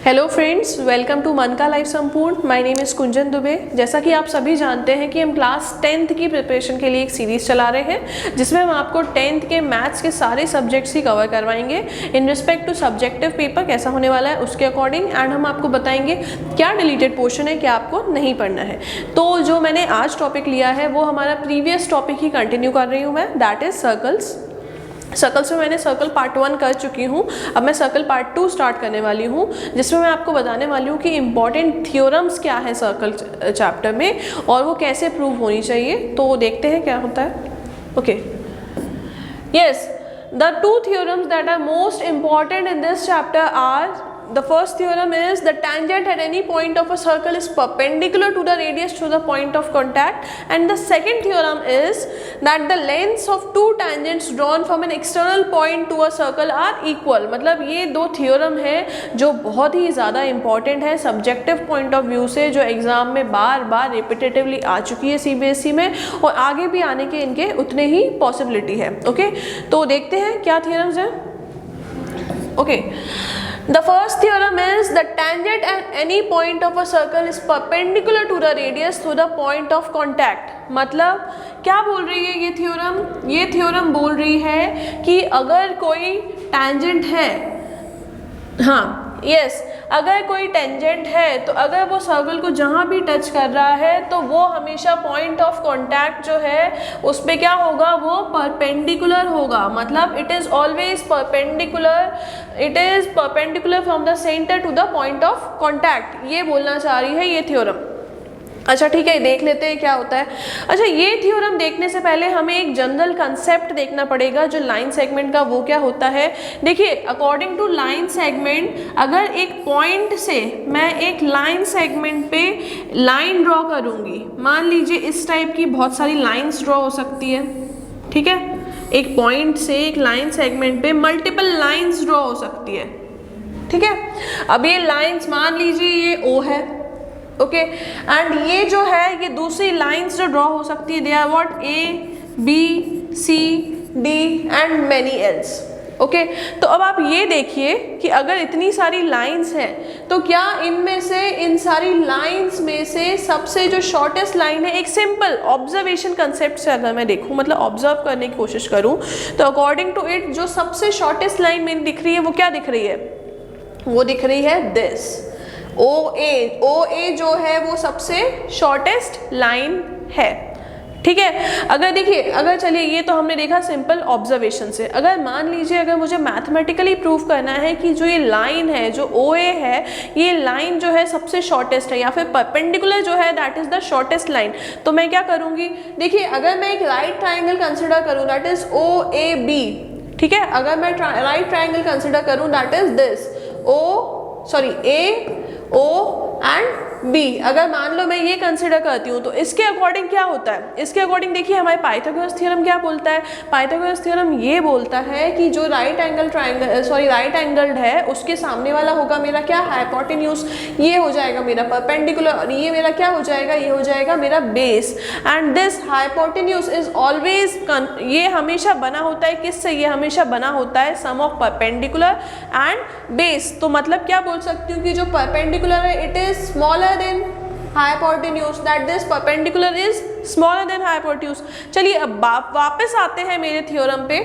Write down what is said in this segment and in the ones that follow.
Hello friends, welcome to मन का life संपूर्ण। My name is Kunjan Dubey. जैसा कि आप सभी जानते हैं कि हम क्लास 10th की प्रिपरेशन के लिए एक सीरीज़ चला रहे हैं जिसमें हम आपको 10th के मैथ्स के सारे सब्जेक्ट्स ही कवर करवाएंगे in respect to subjective paper कैसा होने वाला है उसके अकॉर्डिंग, एंड हम आपको बताएंगे क्या डिलीटेड पोर्शन है, क्या आपको नहीं पढ़ना है। तो जो मैंने आज टॉपिक लिया है वो हमारा प्रीवियस टॉपिक ही कंटिन्यू कर रही हूँ मैं, दैट इज़ सर्कल्स। सर्कल्स में मैंने सर्कल पार्ट 1 कर चुकी हूँ, अब मैं सर्कल पार्ट 2 स्टार्ट करने वाली हूँ जिसमें मैं आपको बताने वाली हूँ कि इम्पॉर्टेंट थ्योरम्स क्या है सर्कल चैप्टर में और वो कैसे प्रूव होनी चाहिए। तो देखते हैं क्या होता है। Okay, yes, the two theorems that are most important in this chapter are, the first theorem is the tangent at any point of a circle is perpendicular to the radius to the point of contact, and the second theorem is that the lengths of two tangents drawn from an external point to a circle are equal। मतलब ये दो theorem है जो बहुत ही ज़्यादा important है subjective point of view से, जो एग्जाम में बार बार रिपीटेटिवली आ चुकी है CBSE में और आगे भी आने के इनके उतने ही पॉसिबिलिटी है। ओके, तो देखते हैं क्या थ्योरम्स हैं। Okay, the first theorem is the tangent at any point of a circle is perpendicular to the radius through the point of contact। मतलब क्या बोल रही है ये थ्योरम? ये थ्योरम बोल रही है कि अगर कोई tangent है, हाँ यस, अगर कोई टेंजेंट है तो अगर वो सर्कल को जहाँ भी टच कर रहा है तो वो हमेशा पॉइंट ऑफ कांटेक्ट जो है उस पे क्या होगा, वो परपेंडिकुलर होगा। मतलब it is always perpendicular, it is perpendicular from the centre to the point of contact, ये बोलना चाह रही है ये थ्योरम। अच्छा ठीक है, देख लेते हैं क्या होता है। अच्छा, ये थ्योरम देखने से पहले हमें एक जनरल कंसेप्ट देखना पड़ेगा जो लाइन सेगमेंट का, वो क्या होता है। देखिए, अकॉर्डिंग टू लाइन सेगमेंट, अगर एक पॉइंट से मैं एक लाइन सेगमेंट पे लाइन ड्रॉ करूँगी, मान लीजिए इस टाइप की बहुत सारी लाइन्स ड्रॉ हो सकती है, ठीक है। एक पॉइंट से एक लाइन सेगमेंट पे मल्टीपल लाइन्स ड्रॉ हो सकती है, ठीक है। अब ये लाइन्स मान लीजिए ये O है, ओके, एंड ये जो है ये दूसरी लाइंस जो ड्रॉ हो सकती है, they are what, A, B, C, D and many else. Okay, तो अब आप ये देखिए कि अगर इतनी सारी लाइंस हैं तो क्या इनमें से, इन सारी लाइंस में से सबसे जो शॉर्टेस्ट लाइन है, एक सिंपल ऑब्जर्वेशन कंसेप्ट से अगर मैं देखूं, मतलब ऑब्जर्व करने की कोशिश करूं, तो अकॉर्डिंग टू इट जो सबसे शॉर्टेस्ट लाइन में दिख रही है वो क्या दिख रही है, वो दिख रही है दिस OA जो है वो सबसे शॉर्टेस्ट लाइन है, ठीक है। अगर देखिए, अगर चलिए ये तो हमने देखा सिंपल ऑब्जर्वेशन से, अगर मान लीजिए अगर मुझे मैथमेटिकली प्रूव करना है कि जो ये लाइन है, जो OA है, ये लाइन जो है सबसे शॉर्टेस्ट है या फिर परपेंडिकुलर जो है that is the shortest line, तो मैं क्या करूँगी, देखिए अगर मैं एक राइट ट्राइंगल कंसिडर करूँ दैट इज OAB, ठीक है। अगर मैं राइट ट्राइंगल कंसिडर करूँ that is this A, O and B, अगर मान लो मैं ये कंसिडर करती हूँ तो इसके अकॉर्डिंग क्या होता है, इसके अकॉर्डिंग देखिए हमारे पाइथागोरस थ्योरम क्या बोलता है। पाइथागोरस थ्योरम ये बोलता है कि जो राइट एंगल्ड है उसके सामने वाला होगा मेरा क्या, हाइपोटेन्यूज, ये हो जाएगा मेरा परपेंडिकुलर और ये मेरा क्या हो जाएगा, ये हो जाएगा मेरा base. And this hypotenuse is always, ये हमेशा बना होता है किससे, ये हमेशा बना होता है सम ऑफ परपेंडिकुलर एंड बेस। तो मतलब क्या बोल सकती हूँ कि जो परपेंडिकुलर है it is smaller than hypotenuse, that this perpendicular is smaller than hypotenuse। चलिए अब वापस आते हैं मेरे थ्योरम पे।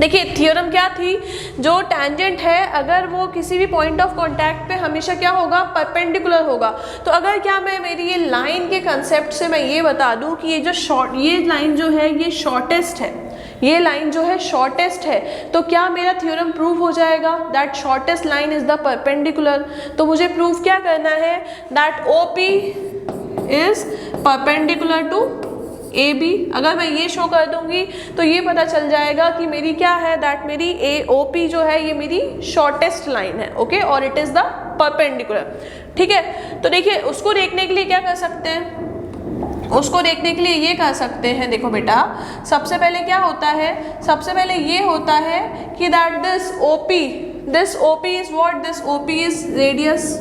देखिए थ्योरम क्या थी, जो टैंजेंट है अगर वो किसी भी पॉइंट ऑफ कांटेक्ट पे हमेशा क्या होगा, परपेंडिकुलर होगा। तो अगर क्या मैं मेरी ये लाइन के कंसेप्ट से मैं ये बता दूं कि ये लाइन जो है ये शॉर्टेस्ट है, ये लाइन जो है शॉर्टेस्ट है, तो क्या मेरा थ्योरम प्रूव हो जाएगा that shortest line is the perpendicular. तो मुझे प्रूव क्या करना है, that OP is perpendicular to AB। अगर मैं ये शो कर दूंगी तो ये पता चल जाएगा कि मेरी क्या है, दैट मेरी OP जो है ये मेरी शॉर्टेस्ट लाइन है, ओके, और इट इज़ द परपेंडिकुलर, ठीक है। तो देखिए उसको देखने के लिए क्या कर सकते हैं, उसको देखने के लिए ये कर सकते हैं, देखो बेटा सबसे पहले क्या होता है, सबसे पहले ये होता है कि that this OP is what, this OP is radius,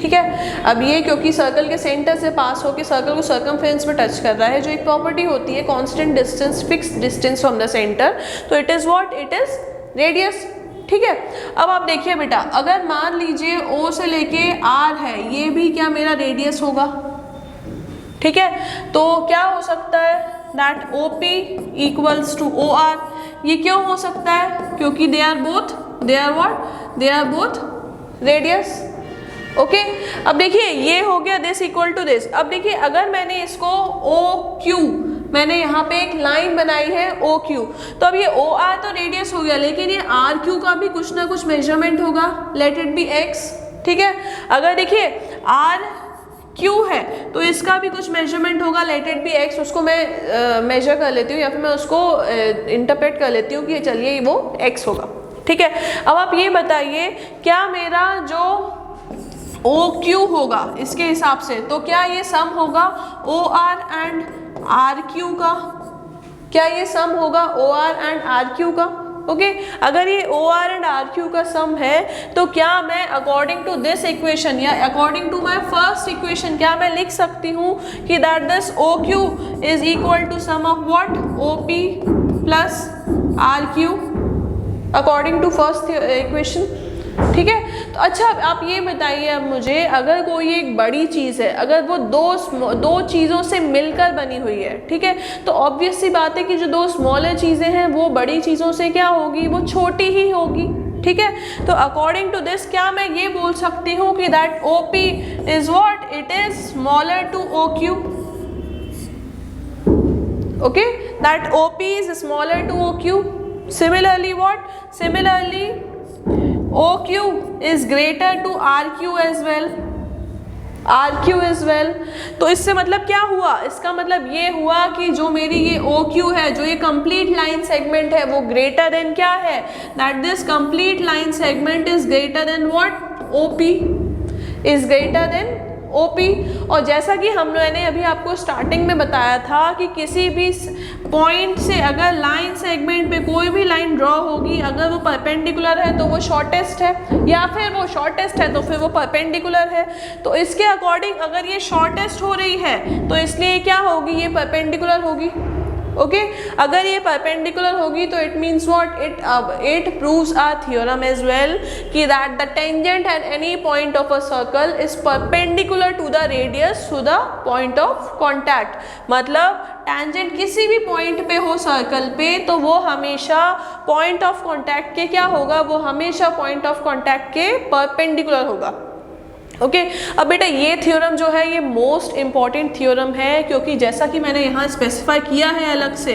ठीक है। अब ये क्योंकि सर्कल के सेंटर से पास होकर सर्कल को सर्कमफ्रेंस में टच कर रहा है, जो एक प्रॉपर्टी होती है constant distance, fixed distance from the centre, तो it is what, it is radius, ठीक है। अब आप देखिए बेटा, अगर मान लीजिए O से लेके R है, ये भी क्या मेरा रेडियस होगा, ठीक है। तो क्या हो सकता है, that OP equals to OR। ये क्यों हो सकता है, क्योंकि they are both radius. Okay, अब देखिए ये हो गया दिस इक्वल टू दिस। अब देखिए अगर मैंने इसको OQ, मैंने यहाँ पे एक लाइन बनाई है OQ, तो अब ये OR तो रेडियस हो गया, लेकिन ये RQ का भी कुछ ना कुछ मेजरमेंट होगा, लेट इट बी X, ठीक है। अगर देखिए RQ है तो इसका भी कुछ मेजरमेंट होगा, लेट इट बी X, उसको मैं मेजर कर लेती हूँ या फिर मैं उसको इंटरप्रेट कर लेती हूँ कि चलिए वो X होगा, ठीक है। अब आप ये बताइए, क्या मेरा जो OQ होगा इसके हिसाब से, तो क्या ये सम होगा OR एंड RQ का, क्या ये सम होगा OR एंड RQ का, ओके। अगर ये OR एंड RQ का सम है तो क्या मैं अकॉर्डिंग टू दिस इक्वेशन या according to my first equation क्या मैं लिख सकती हूँ कि that this OQ is equal to sum of what OP plus RQ according to first equation, ठीक है। तो अच्छा आप ये बताइए अब मुझे, अगर कोई एक बड़ी चीज़ है, अगर वो दो चीज़ों से मिलकर बनी हुई है, ठीक है, तो ऑब्वियस सी बात है कि जो दो स्मॉलर चीज़ें हैं वो बड़ी चीज़ों से क्या होगी, वो छोटी ही होगी, ठीक है। तो अकॉर्डिंग टू दिस क्या मैं ये बोल सकती हूँ कि that OP is what, it is smaller to OQ, okay, that OP is smaller to OQ। Similarly what? Similarly OQ is greater to RQ as well, RQ as well। तो इससे मतलब क्या हुआ, इसका मतलब ये हुआ कि जो मेरी ये OQ है, जो ये कंप्लीट लाइन सेगमेंट है, वो ग्रेटर देन क्या है, that this complete line segment is greater than what, OP is greater than OP। और जैसा कि मैंने अभी आपको स्टार्टिंग में बताया था कि किसी भी पॉइंट से अगर लाइन सेगमेंट पे कोई भी लाइन ड्रॉ होगी, अगर वो परपेंडिकुलर है तो वो शॉर्टेस्ट है, या फिर वो शॉर्टेस्ट है तो फिर वो परपेंडिकुलर है। तो इसके अकॉर्डिंग अगर ये शॉर्टेस्ट हो रही है तो इसलिए क्या होगी, ये परपेंडिकुलर होगी, ओके। अगर ये परपेंडिकुलर होगी तो it means what, it proves our theorem as well कि that the tangent at any point of a circle is perpendicular to the radius to the point of contact. मतलब tangent किसी भी point पे हो circle पे तो वो हमेशा पॉइंट ऑफ कॉन्टैक्ट के क्या होगा, वो हमेशा पॉइंट ऑफ कॉन्टैक्ट के परपेंडिकुलर होगा, ओके। अब बेटा ये थ्योरम जो है ये मोस्ट इम्पॉर्टेंट थ्योरम है, क्योंकि जैसा कि मैंने यहाँ स्पेसिफाई किया है अलग से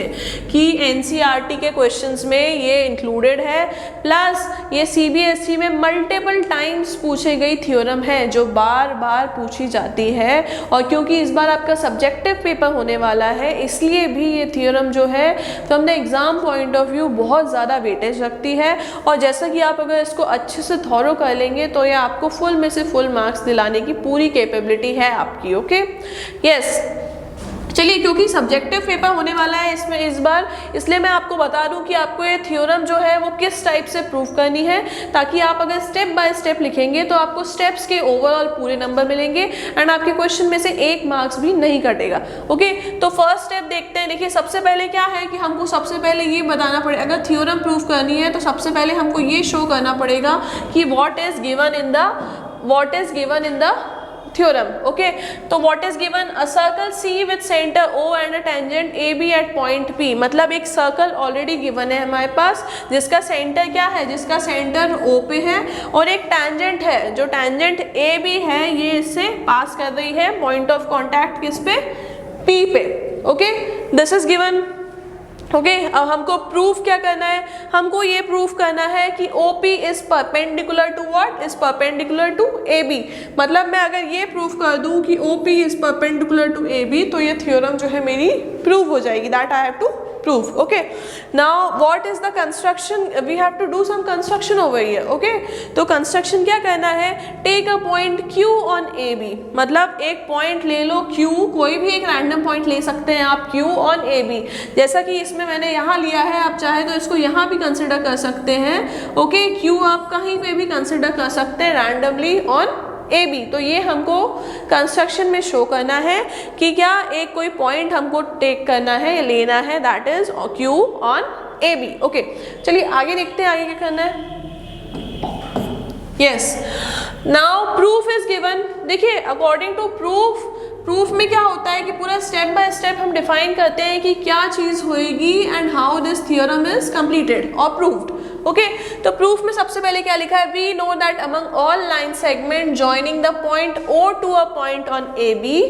कि NCERT के क्वेश्चंस में ये इंक्लूडेड है, प्लस ये CBSE में मल्टीपल टाइम्स पूछी गई थ्योरम है जो बार बार पूछी जाती है। और क्योंकि इस बार आपका सब्जेक्टिव पेपर होने वाला है, इसलिए भी ये थ्योरम जो है from the exam point of view बहुत ज़्यादा वेटेज रखती है। और जैसा कि आप अगर इसको अच्छे से थॉरो कर लेंगे तो ये आपको फुल में से फुल मार्क्स दिलाने की पूरी कैपेबिलिटी है आपकी, ओके। यस, चलिए क्योंकि सब्जेक्टिव पेपर होने वाला है इसमें इस बार, इसलिए मैं आपको बता दूं कि आपको ये थ्योरम जो है वो किस टाइप से प्रूव करनी है, ताकि आप अगर स्टेप बाय स्टेप लिखेंगे तो आपको स्टेप्स के ओवरऑल पूरे नंबर मिलेंगे एंड आपके क्वेश्चन में से 1 मार्क्स भी नहीं कटेगा, ओके। तो फर्स्ट स्टेप देखते हैं। देखिए सबसे पहले क्या है कि हमको सबसे पहले ये बताना पड़ेगा, अगर थ्योरम प्रूव करनी है तो सबसे पहले हमको ये शो करना पड़ेगा कि what is given in the theorem, okay। तो what is given, a circle C with center O and a tangent AB at point P। मतलब एक सर्कल ऑलरेडी गिवन है हमारे पास जिसका सेंटर क्या है, जिसका सेंटर O पे है, और एक टैंजेंट है जो टैंजेंट AB है, ये इससे पास कर रही है पॉइंट ऑफ कॉन्टैक्ट किस पे, P पे, okay. This is given, okay. अब हमको प्रूफ क्या करना है, हमको ये प्रूफ करना है कि OP is perpendicular to what, is perpendicular to AB। मतलब मैं अगर ये प्रूफ कर दूं कि OP is perpendicular to AB तो ये थ्योरम जो है मेरी प्रूव हो जाएगी, that I have to proof, okay। Now what is the construction, we have to do some construction over here, okay। तो construction क्या करना है, take a point Q on AB। मतलब एक पॉइंट ले लो Q, कोई भी एक रैंडम पॉइंट ले सकते हैं आप Q on AB। जैसा कि इसमें मैंने यहाँ लिया है, आप चाहे तो इसको यहाँ भी कंसिडर कर सकते हैं, ओके। Q आप कहीं पे भी कंसिडर कर सकते हैं रैंडमली ऑन AB। तो ये हमको कंस्ट्रक्शन में शो करना है कि क्या एक कोई पॉइंट हमको टेक करना है या लेना है, that is Q on AB, okay. चलिए आगे देखते हैं आगे क्या करना है। Yes, now proof is given. देखिए अकॉर्डिंग टू प्रूफ में क्या होता है कि पूरा स्टेप बाय स्टेप हम डिफाइन करते हैं कि क्या चीज होएगी and how this theorem is completed और प्रूव्ड। ओके, तो प्रूफ में सबसे पहले क्या लिखा है, we know that among all line segment joining the point O to a point on A B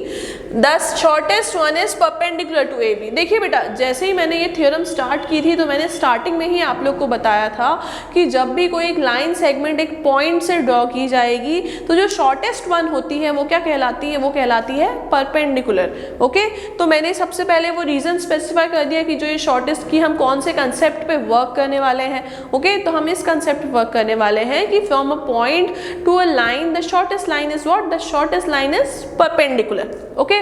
the shortest one is perpendicular to A B. देखिए बेटा, जैसे ही मैंने ये थ्योरम स्टार्ट की थी तो मैंने स्टार्टिंग में ही आप लोग को बताया था कि जब भी कोई एक लाइन सेगमेंट एक पॉइंट से ड्रॉ की जाएगी तो जो शॉर्टेस्ट वन होती है वो क्या कहलाती है, वो कहलाती है परपेंडिकुलर। ओके, तो मैंने सबसे पहले वो रीजन स्पेसिफाई कर दिया कि जो ये शॉर्टेस्ट की हम कौन से कंसेप्ट पे वर्क करने वाले हैं। ओके, तो हम इस कंसेप्ट वर्क करने वाले हैं कि from a point to a line the shortest line is what, the shortest line is perpendicular. Okay,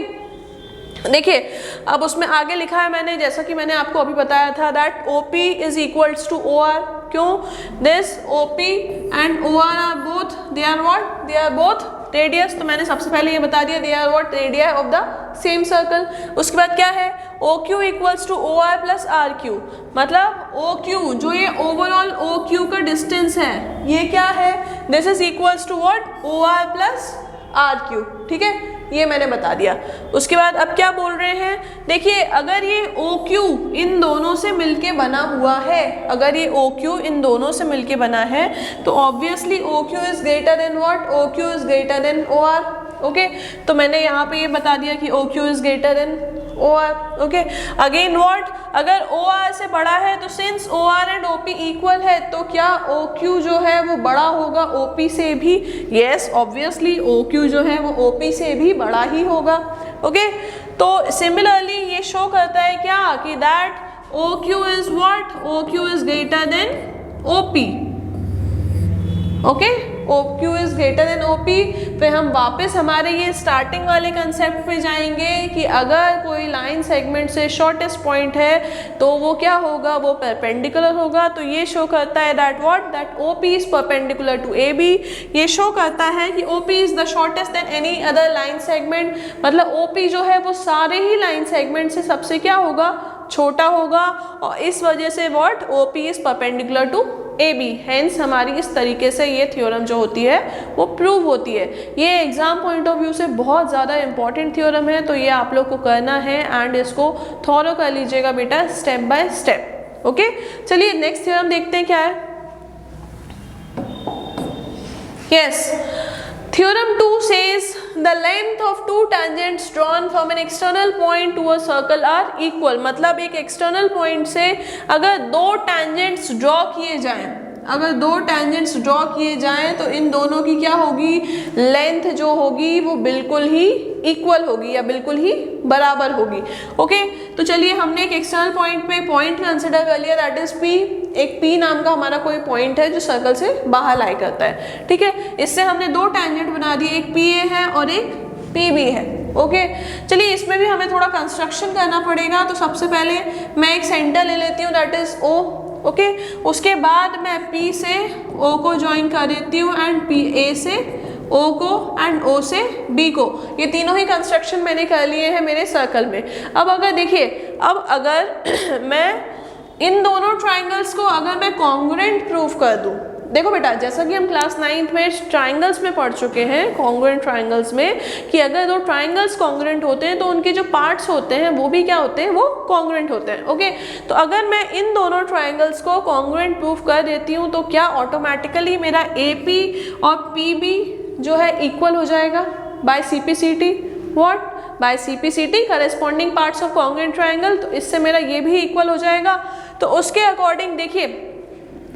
देखिए अब उसमें आगे लिखा है मैंने, जैसा कि मैंने आपको अभी बताया था that OP is equals to OR। क्यों, this OP and OR are both, they are what, they are both radius. तो मैंने सबसे पहले ये बता दिया, they are what, radii of the same circle. उसके बाद क्या है, OQ equals to OR plus RQ, मतलब OQ जो ये ओवरऑल OQ का डिस्टेंस है ये क्या है, this is equals to what, OR plus RQ। ठीक है, ये मैंने बता दिया। उसके बाद अब क्या बोल रहे हैं, देखिए अगर ये OQ इन दोनों से मिलके बना हुआ है, अगर ये OQ इन दोनों से मिलके बना है तो obviously OQ is greater than what, OQ is greater than OR। Okay, तो मैंने यहाँ पे ये बता दिया कि OQ is greater than OR। Okay, again what, अगर OR से बड़ा है तो since OR and OP equal है तो क्या OQ जो है वो बड़ा होगा OP से भी, यस ऑब्वियसली OQ जो है वो OP से भी बड़ा ही होगा। ओके, तो सिमिलरली ये शो करता है क्या कि that OQ is what, OQ is greater than OP। Okay, OQ is greater than OP। फिर हम वापस हमारे ये स्टार्टिंग वाले कंसेप्ट पे जाएंगे कि अगर कोई लाइन सेगमेंट से शॉर्टेस्ट पॉइंट है तो वो क्या होगा, वो परपेंडिकुलर होगा। तो ये शो करता है that what, that OP is perpendicular to AB। ये शो करता है कि OP is the shortest than any other line segment, मतलब OP जो है वो सारे ही लाइन सेगमेंट से सबसे क्या होगा, छोटा होगा, और इस वजह से what, OP is perpendicular to AB। Hence हमारी इस तरीके से ये थ्योरम जो होती है वो प्रूव होती है। ये एग्जाम पॉइंट ऑफ व्यू से बहुत ज़्यादा इंपॉर्टेंट थ्योरम है, तो ये आप लोग को करना है एंड इसको थॉरो कर लीजिएगा बेटा स्टेप बाय स्टेप। ओके, चलिए नेक्स्ट थ्योरम देखते हैं क्या है। Yes, Theorem 2 says the length of two tangents drawn from an external point to a circle are equal। मतलब एक external point से अगर दो tangents draw किए जाएं, अगर दो tangents draw किए जाएं तो इन दोनों की क्या होगी, लेंथ जो होगी वो बिल्कुल ही इक्वल होगी या बिल्कुल ही बराबर होगी। ओके, तो चलिए हमने एक एक्सटर्नल पॉइंट पे पॉइंट कंसिडर कर लिया दैट इज P। एक P नाम का हमारा कोई पॉइंट है जो सर्कल से बाहर लाई करता है। ठीक है, इससे हमने दो टैंजेंट बना दिए, एक PA है और एक PB है। ओके, चलिए इसमें भी हमें थोड़ा कंस्ट्रक्शन करना पड़ेगा। तो सबसे पहले मैं एक सेंटर ले लेती हूँ दैट इज O। ओके, उसके बाद मैं P से O को ज्वाइन कर देती हूँ एंड A से O को एंड O से B को। ये तीनों ही कंस्ट्रक्शन मैंने कर लिए हैं मेरे सर्कल में। अब अगर देखिए, अब अगर मैं इन दोनों ट्राइंगल्स को अगर मैं कॉन्ग्रुएंट प्रूफ कर दूं, देखो बेटा जैसा कि हम क्लास 9th में ट्राइंगल्स में पढ़ चुके हैं, कॉन्ग्रुएंट ट्राइंगल्स में, कि अगर दो ट्राइंगल्स कॉन्ग्रुएंट होते हैं तो उनके जो पार्ट्स होते हैं वो भी क्या होते हैं, वो कॉन्ग्रुएंट होते हैं। ओके, तो अगर मैं इन दोनों ट्राइंगल्स को कॉन्ग्रुएंट प्रूफ कर देती हूँ तो क्या ऑटोमेटिकली मेरा AP और PB जो है इक्वल हो जाएगा by CPCT। What, by CPCT corresponding parts of congruent triangle. तो इससे मेरा ये भी इक्वल हो जाएगा। तो उसके अकॉर्डिंग देखिए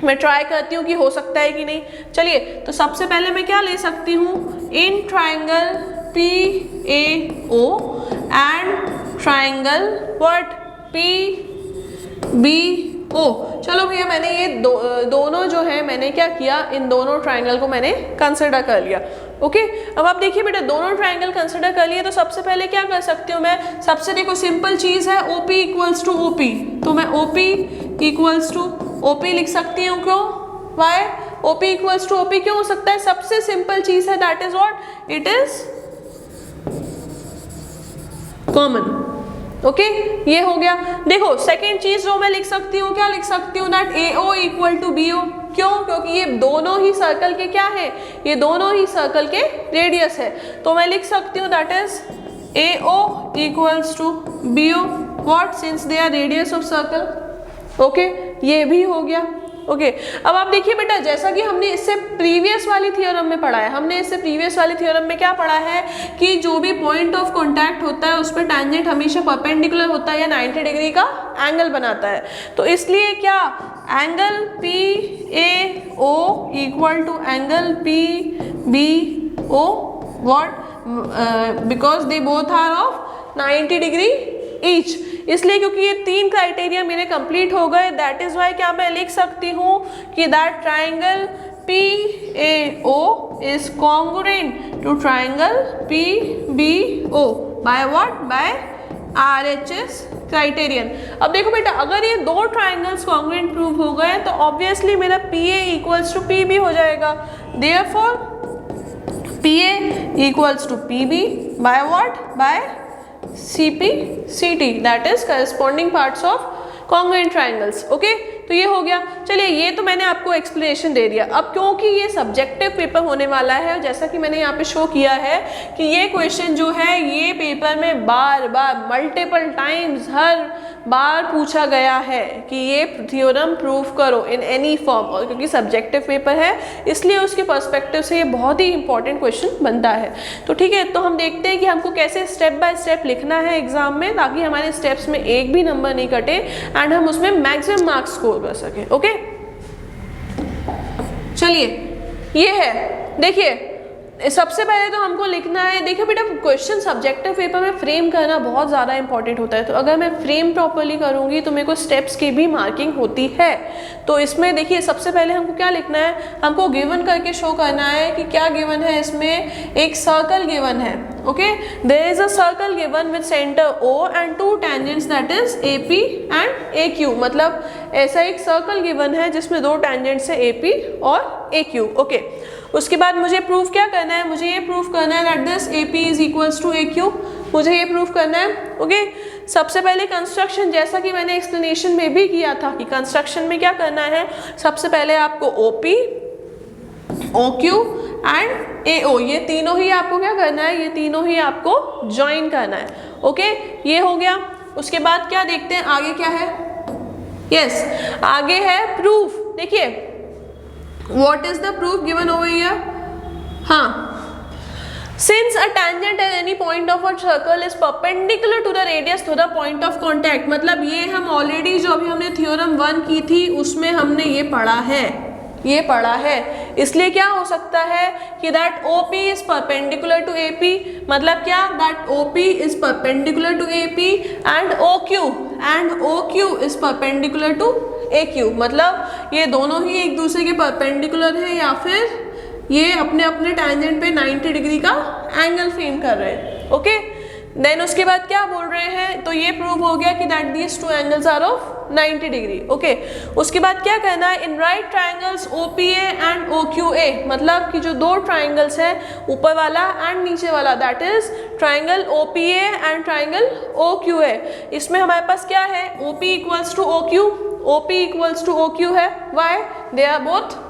मैं ट्राई करती हूँ कि हो सकता है कि नहीं। चलिए, तो सबसे पहले मैं क्या ले सकती हूँ, in triangle PAO and triangle what PBO। चलो भैया, मैंने ये दोनों जो है मैंने क्या किया, इन दोनों ट्राइंगल को मैंने कंसिडर कर लिया। ओके, अब आप देखिए बेटा, दोनों ट्राइंगल कंसिडर कर लिए तो सबसे पहले क्या कर सकती हूँ मैं, सबसे देखो सिंपल चीज़ है OP इक्वल्स टू OP। तो मैं OP इक्वल्स टू OP लिख सकती हूँ। क्यों, why, OP equals to OP क्यों हो सकता है, सबसे सिंपल चीज़ है that is what, it is common. Okay, ये हो गया। देखो सेकेंड चीज जो मैं लिख सकती हूँ, क्या लिख सकती हूँ, that AO equal to BO। क्यों? क्योंकि ये दोनों ही सर्कल के क्या है, ये दोनों ही सर्कल के रेडियस है। तो मैं लिख सकती हूँ that is AO equals to BO, what, since they are radius of circle. Okay, ये भी हो गया। ओके, अब आप देखिए बेटा, जैसा कि हमने इससे प्रीवियस वाली थ्योरम में पढ़ा है, हमने इससे प्रीवियस वाली थ्योरम में क्या पढ़ा है कि जो भी पॉइंट ऑफ कांटेक्ट होता है उस पर टैंजेंट हमेशा परपेंडिकुलर होता है या 90 डिग्री का एंगल बनाता है। तो इसलिए क्या angle PAO equal to angle PBO, what, because they both are of 90 degree each. इसलिए क्योंकि ये तीन क्राइटेरिया मेरे कंप्लीट हो गए, दैट इज वाई क्या मैं लिख सकती हूँ कि that triangle PAO is congruent to triangle PBO by what, by RHS criterion. अब देखो बेटा, अगर ये दो ट्राइंगल्स कॉन्ग्रुएंट प्रूव हो गए तो ऑब्वियसली मेरा PA इक्वल्स टू PB हो जाएगा। Therefore PA equals to PB by what, by CP CT, that is corresponding parts of congruent triangles. Okay, तो ये हो गया। चलिए, ये तो मैंने आपको एक्सप्लेनेशन दे दिया। अब क्योंकि ये सब्जेक्टिव पेपर होने वाला है, जैसा कि मैंने यहाँ पे शो किया है कि ये क्वेश्चन जो है ये पेपर में बार बार मल्टीपल टाइम्स हर बार पूछा गया है कि ये थ्योरम प्रूव करो इन एनी फॉर्म, और क्योंकि सब्जेक्टिव पेपर है इसलिए उसके पर्सपेक्टिव से ये बहुत ही इंपॉर्टेंट क्वेश्चन बनता है। तो ठीक है, तो हम देखते हैं कि हमको कैसे स्टेप बाय स्टेप लिखना है एग्जाम में, ताकि हमारे स्टेप्स में एक भी नंबर नहीं कटे एंड हम उसमें मैक्सिमम मार्क्स स्कोर कर सके। ओके, चलिए, ये है, देखिए सबसे पहले तो हमको लिखना है, देखिए बेटा क्वेश्चन सब्जेक्टिव पेपर में फ्रेम करना बहुत ज़्यादा इंपॉर्टेंट होता है। तो अगर मैं फ्रेम प्रॉपर्ली करूँगी तो मेरे को स्टेप्स की भी मार्किंग होती है। तो इसमें देखिए सबसे पहले हमको क्या लिखना है, हमको गिवन करके शो करना है कि क्या गिवन है। इसमें एक सर्कल गिवन है। Okay, there is a circle given with centre O and two tangents that is AP and AQ। मतलब ऐसा एक सर्कल गिवन है जिसमें दो टेंजेंट्स है AP और AQ। ओके, उसके बाद मुझे प्रूफ क्या करना है, मुझे ये प्रूफ करना है that this AP is equals to AQ, मुझे ये प्रूफ करना है। ओके, सबसे पहले कंस्ट्रक्शन, जैसा कि मैंने एक्सप्लेनेशन में भी किया था कि कंस्ट्रक्शन में क्या करना है, सबसे पहले आपको OP, OQ एंड AO, ये तीनों ही आपको क्या करना है, ये तीनों ही आपको ज्वाइन करना है। ओके, ये हो गया। उसके बाद क्या देखते हैं आगे क्या है, यस, आगे है प्रूफ। देखिए what is the proof given over here? हाँ, since a tangent at any point of a circle is perpendicular to the radius to the point of contact, मतलब ये हम ऑलरेडी जो अभी हमने थ्योरम 1 की थी उसमें हमने ये पढ़ा है, ये पढ़ा है। इसलिए क्या हो सकता है कि that OP is perpendicular to AP, मतलब क्या, that OP is perpendicular to AP and OQ is perpendicular to AQ, मतलब ये दोनों ही एक दूसरे के परपेंडिकुलर है या फिर ये अपने अपने टैंजेंट पे 90 डिग्री का एंगल फ्रेम कर रहे हैं। ओके, देन उसके बाद क्या बोल रहे हैं, तो ये प्रूव हो गया कि that these two angles are of 90 degree. Okay, उसके बाद क्या करना है, in right triangles OPA and OQA, मतलब कि जो दो ट्राइंगल्स हैं ऊपर वाला एंड नीचे वाला, that is triangle OPA and triangle OQA। इसमें हमारे पास क्या है, OP equals to OQ, OP equals to OQ है। Why? They are both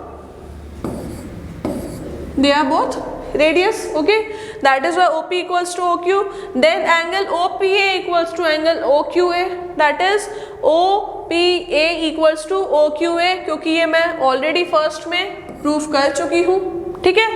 radius. Okay, that is why OP equals to OQ. Then angle OPA equals to angle OQA, that is OPA equals to OQA, क्योंकि ये मैं already first में proof कर चुकी हूँ। ठीक है,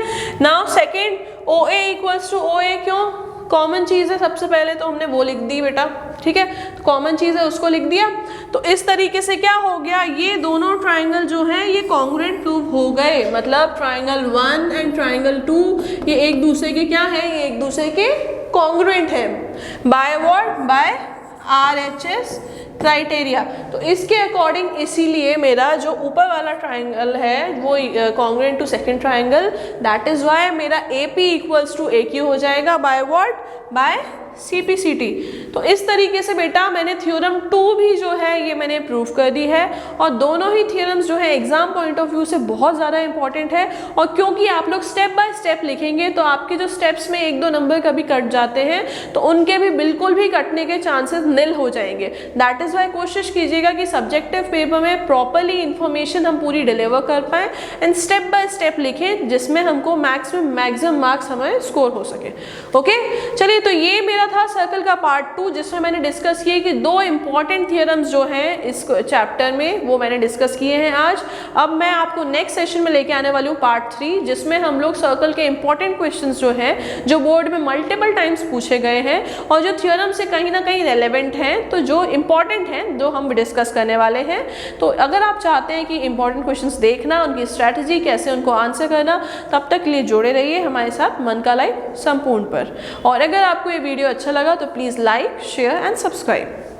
now second OA equals to OA, क्यों, कॉमन चीज़ है, सबसे पहले तो हमने वो लिख दी बेटा। ठीक है, तो कॉमन चीज़ है उसको लिख दिया। तो इस तरीके से क्या हो गया, ये दोनों ट्राइंगल जो हैं ये कॉन्ग्रुएंट प्रूव हो गए, मतलब ट्राइंगल 1 एंड ट्राइंगल 2 ये एक दूसरे के क्या है, ये एक दूसरे के कॉन्ग्रुएंट है by what, by RHS criteria. तो इसके अकॉर्डिंग इसीलिए मेरा जो ऊपर वाला ट्राइंगल है वो congruent to second triangle, that is why मेरा AP इक्वल्स टू AQ हो जाएगा बाय व्हाट, बाय CPCT। तो इस तरीके से बेटा मैंने थ्योरम 2 भी जो है ये मैंने प्रूव कर दी है, और दोनों ही थ्योरम्स जो है एग्जाम पॉइंट ऑफ व्यू से बहुत ज़्यादा इंपॉर्टेंट है। और क्योंकि आप लोग स्टेप बाय स्टेप लिखेंगे तो आपके जो स्टेप्स में 1-2 नंबर कभी कट जाते हैं तो उनके भी बिल्कुल भी कटने के चांसेस निल हो जाएंगे। दैट इज़ वाई कोशिश कीजिएगा कि सब्जेक्टिव पेपर में प्रॉपरली इंफॉर्मेशन हम पूरी डिलीवर कर पाएँ एंड स्टेप बाय स्टेप लिखें, जिसमें हमको मैक्सिमम मार्क्स हमें स्कोर हो सके। ओके, चलिए, तो ये मेरा था सर्कल का पार्ट 2, जिसमें मैंने डिस्कस किए कि 2 इंपॉर्टेंट थियरम्स जो हैं इस चैप्टर में वो मैंने डिस्कस किए हैं आज। अब मैं आपको नेक्स्ट सेशन में लेके आने वाली हूँ पार्ट 3, जिसमें हम लोग सर्कल के इंपॉर्टेंट क्वेश्चंस जो हैं जो बोर्ड में मल्टीपल टाइम्स पूछे गए हैं और जो थ्योरम से कहीं ना कहीं रेलेवेंट हैं, तो जो इंपॉर्टेंट हैं जो हम डिस्कस करने वाले हैं। तो अगर आप चाहते हैं कि इंपॉर्टेंट क्वेश्चंस देखना, उनकी स्ट्रैटेजी कैसे उनको आंसर करना, तब तक के लिए जुड़े रहिए हमारे साथ मन का लाइफ संपूर्ण पर। और अगर आपको ये वीडियो अच्छा लगा तो please like, share and subscribe.